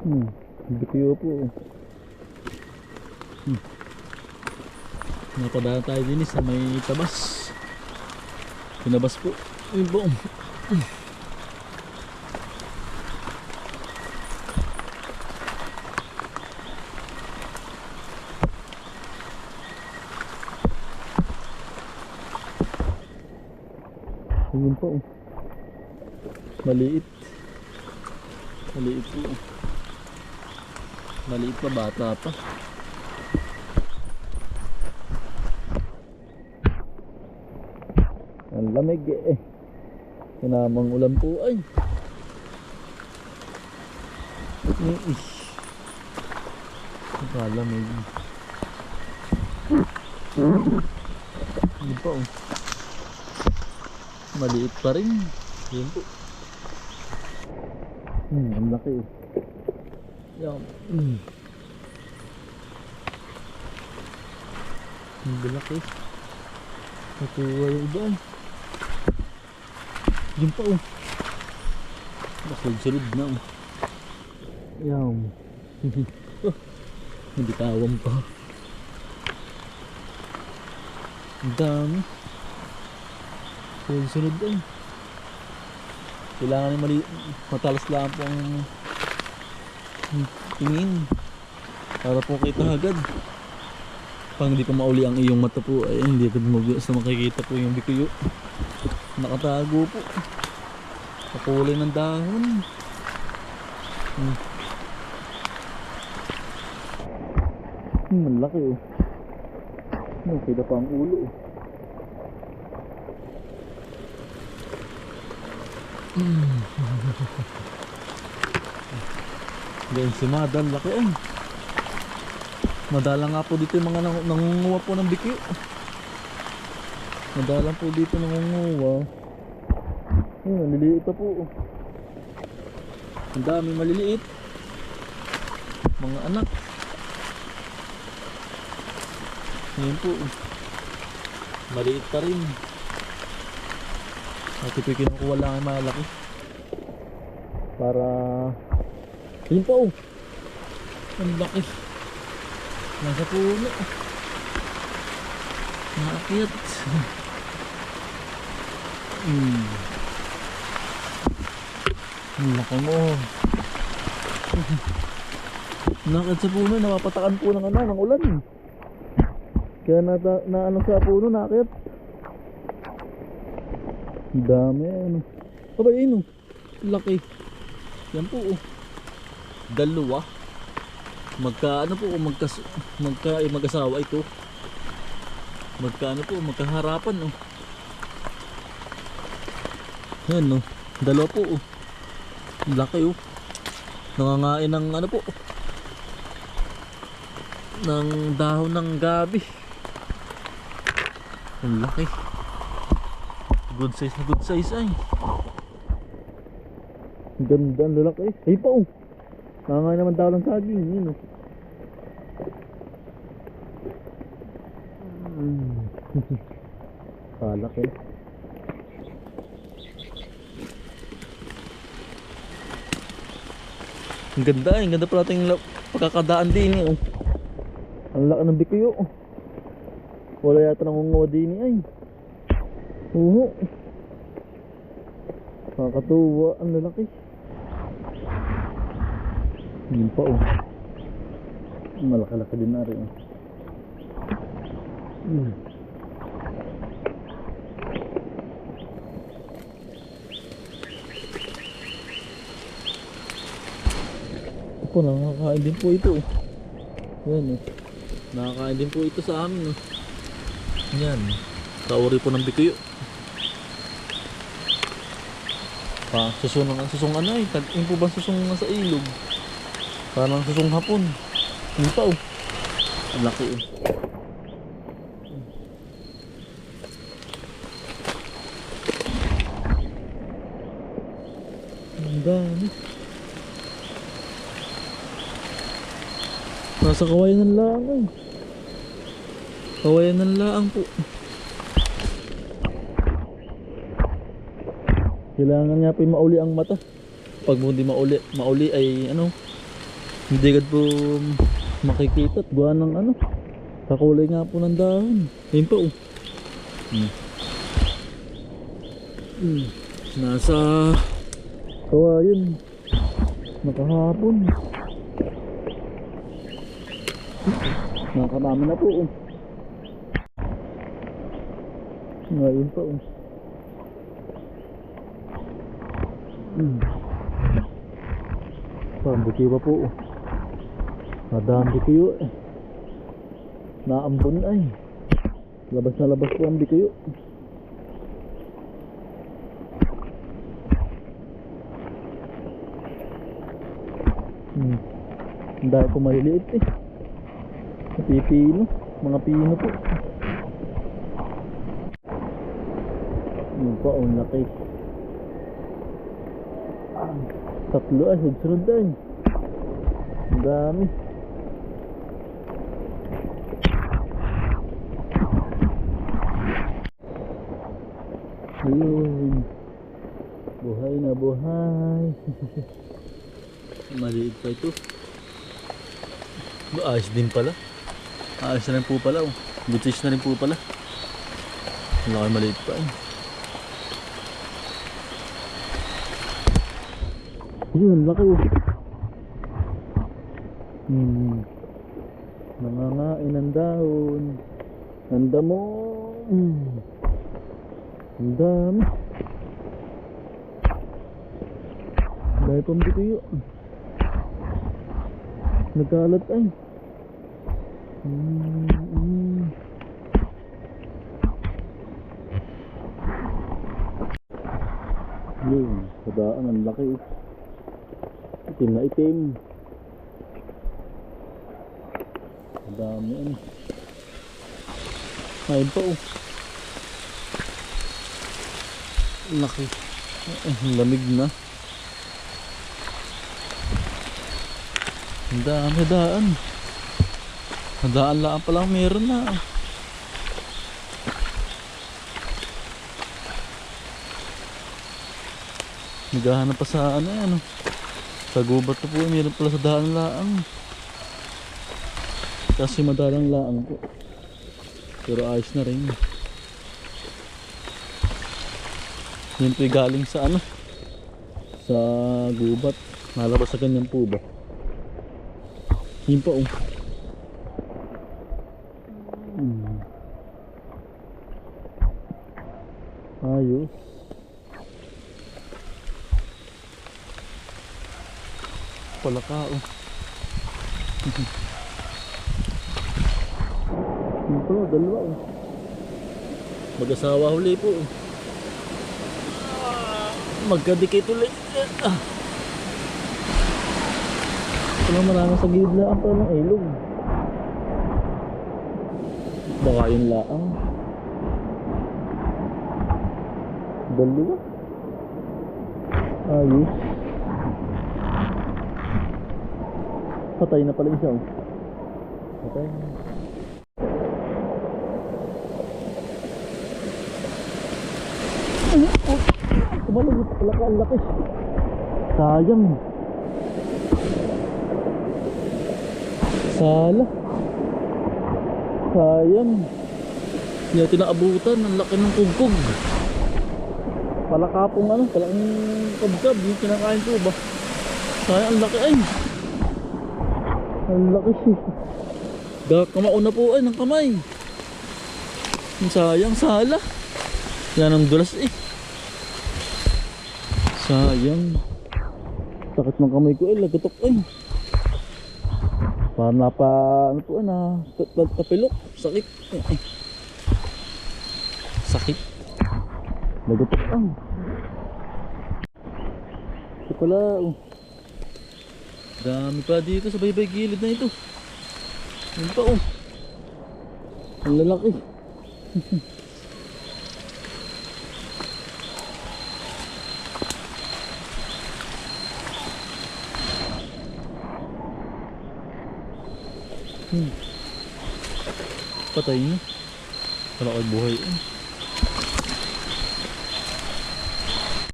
Bitiyo po. Napadaan tayo din sa may tabas. Pinabas po yung buong. Ayun po. Maliit. Maliit po. Maliit pa, bata pa. Ang lamig eh. Kinamang ulan po ay. Nakalamig. Yun po. Maliit pa rin. Yun po. Ang laki eh. Yan. Ang laki. Natuwa yung iba eh. Yun pa oh. Masulod na oh. Yan. Hindi tawang pa. Ang dami. Sunod eh. Kailangan yung matalas lang po ang tingin para po kita agad. Pag hindi pa mauli ang iyong mata po ay hindi agad mabias na makikita po yung bikuyo. Nakatago po. Kakulay ng dahon. Ang laki oh. Kita pa ang ulo oh. Ganyan si Madal, laki eh. Madala nga po dito yung mga nangunguha po ng biki. Madala po dito nangunguha. Maliliit pa po. Ang dami maliliit. Mga anak. Ngayon po. Maliit pa rin. At ito yung kinukuha lang ay malaki. Para... Yun po. Ang laki. Nasa puno. Nakakit. Ang laki mo. Nakakit sa puno. Napapatakan po ng ulan. Kaya na ano sa puno nakakit. Ang dami ano. Aba yun oh. Laki. Yan po oh. Dalawa. Magkaano po mag-asawa ito. Magkaano po magkaharapan oh. Yan oh. Dalawa po oh. Laki oh. Nangangain ng ano po. Ng dahon ng gabi. Ang laki. Good size na good size ay. Ganda ang lalaki eh. Ay pa oh. Nangangain naman daw ng saging. Yun oh. Palaki. Ang ganda eh. Ang ganda pala ating pagkakadaan din eh oh. Ang laki ng bikuyo oh. Wala yata nangunguha din eh ay. Oo. Nakakatuwa ang lalaki. Yun pa oh. Malaki-laki din na rin oh. Ako nakakain din po ito oh. Yan oh. Nakakain din po ito sa amin oh. Yan. Kauri po ng bikuyo. Susung ano eh. Yung po ba susung sa ilog? Parang susung hapon. Hindi pa oh. Ang laki oh. Ang dami. Nasa kawayan ng laang eh. Kawayan ng laang po. Kailangan nga po mauli ang mata. Pag hindi mauli ay ano, Hindi agad po makikita at gawa ng ano, kakulay nga po ng dahon. Ayun po oh. Nasa kawayan nakahapon. Nakakarami na po oh. Ngayon pa oh. Pambuki pa po oh. Madami bikuyo eh. Naambon ay. Labas na labas po ang bikuyo. Ang dahil po maliliit eh. Pipino. Mga pino po. Yun po ang laki. Tatlo ay. Sunod ay. Ang dami. Ayun. Buhay na buhay. Maliit pa ito. Ayos din pala. Ayos na rin po pala oh. Butis na rin po pala. Ang laki maliit pa eh. Ayun, laki oh. Nangangain ng dahon. Ang damo. Ang dami. Dahil pambituyo. Nagkalat ay. Yun, sadaan ang laki. Itim na itim. Ang dami ano. Ayun pa oh. Laki. Lamig na. Ang dami daan. Ang daan lang palang meron na. Naghahanap pa sa ano yan. Sa gubat po meron pala sa daan laang. Kasi madalang laang po. Pero ayos na rin. Yun po'y galing sa ano, sa gubat. Nalabas sa ganyan po ba? Yun po oh. Ayos. Palaka oh. Yun po, dalawa oh. Mag-asawa huli po oh. Magkadikit ulit. Ito na marami sa gilid laang pa ng ilog. Baka yung laang. Dalawa. Ayos. Patay na pala isa. Patay na. Kumalag pala ka ang laki. Sayang. Sala. Sayang. Hindi natin naabutan. Ang laki ng kugkog. Palakapong ano. Palakang kabgab. Yung kinakain ko ba. Sayang ang laki ay. Ang laki siya. Kamao na po ay ng kamay. Sayang sala. Yan ang dulas eh. Sayang. Sakit ng kamay ko eh. Lagatok eh. Parang napa ano po na kapilok. Sakit eh. Sakit. Lagatok ah. Ito pala oh. Dami pa dito sa baybay gilid na ito. Yan pa oh. Ang lalaki. Patay na. Wala kay buhay eh.